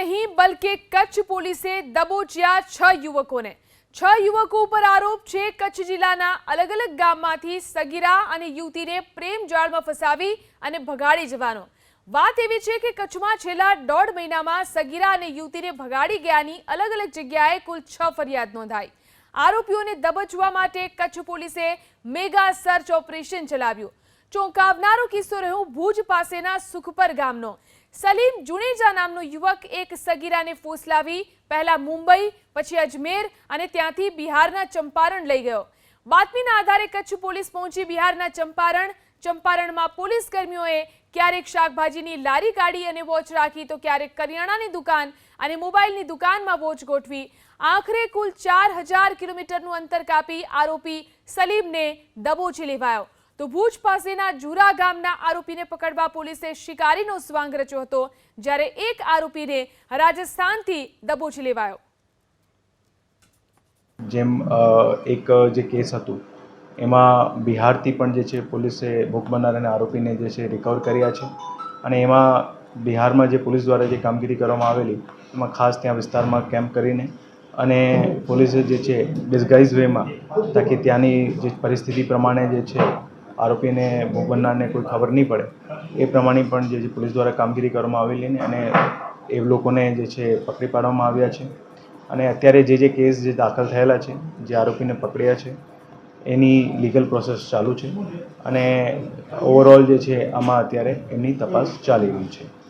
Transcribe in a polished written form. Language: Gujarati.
नहीं बल्कि कच्छ પોલીસે દબોચ્યા 6 યુવકોને। 6 યુવકો ઉપર આરોપ છે કચ્છ જિલ્લાના અલગ અલગ ગામમાંથી સગીરા અને યુવતીને પ્રેમ જાળમાં ફસાવી અને ભગાડી જવાનો। વાત એવી છે કે કચ્છમાં છેલ્લા 1.5 મહિનામાં સગીરા અને યુવતીને ભગાડી ગયાની અલગ અલગ જગ્યાએ કુલ 6 ફરિયાદ નોંધાઈ। આરોપીઓને દબોચવા માટે કચ્છ પોલીસે મેગા સર્ચ ઓપરેશન ચલાવ્યું। ચોંકાવનારો કિસ્સો રહ્યો ભુજ પાસેના સુખપર ગામનો। સલીમ જુનેજા નામનો યુવક એક સગીરાને ફોસલાવી પહેલા મુંબઈ પછી અજમેર અને ત્યાંથી બિહારના ચંપારણ લઈ ગયો। બાતમીના આધારે કચ્છ પોલીસ પહોંચી બિહારના ચંપારણમાં પોલીસ કર્મીઓએ ક્યારેક શાકભાજીની લારી કાઢી અને વોચ રાખી તો ક્યારેક કરિયાણાની દુકાન અને મોબાઈલની દુકાનમાં વોચ ગોઠવી। આખરે કુલ 4000 કિલોમીટરનું અંતર કાપી આરોપી સલીમને દબોચી લેવાયો। તો ભુજ પાસેના જુરા ગામના આરોપીને પકડવા પોલીસે શિકારીનો સ્વાંગ રચ્યો હતો, જ્યારે એક આરોપીને રાજસ્થાનથી દબોચી લેવાયો। જેમ એક જે કેસ હતું એમાં બિહારથી પણ જે છે પોલીસે ભોગ બનનાર અને આરોપીને જે છે રિકવર કર્યા છે અને એમાં બિહારમાં જે પોલીસ દ્વારા જે કામગીરી કરવામાં આવેલી એમાં ખાસ ત્યાં વિસ્તારમાં કેમ્પ કરીને અને પોલીસે જે છે ડિસ્ગાઇઝ વેમાં તાકી ત્યાંની જે પરિસ્થિતિ પ્રમાણે જે છે આરોપીને ભોગ બનનારને કોઈ ખબર નહીં પડે એ પ્રમાણે પણ જે પોલીસ દ્વારા કામગીરી કરવામાં આવેલી અને એ લોકોને જે છે પકડી પાડવામાં આવ્યા છે અને અત્યારે જે કેસ જે દાખલ થયેલા છે જે આરોપીને પકડ્યા છે એની લીગલ પ્રોસેસ ચાલુ છે અને ઓવરઓલ જે છે આમાં અત્યારે એમની તપાસ ચાલી રહી છે।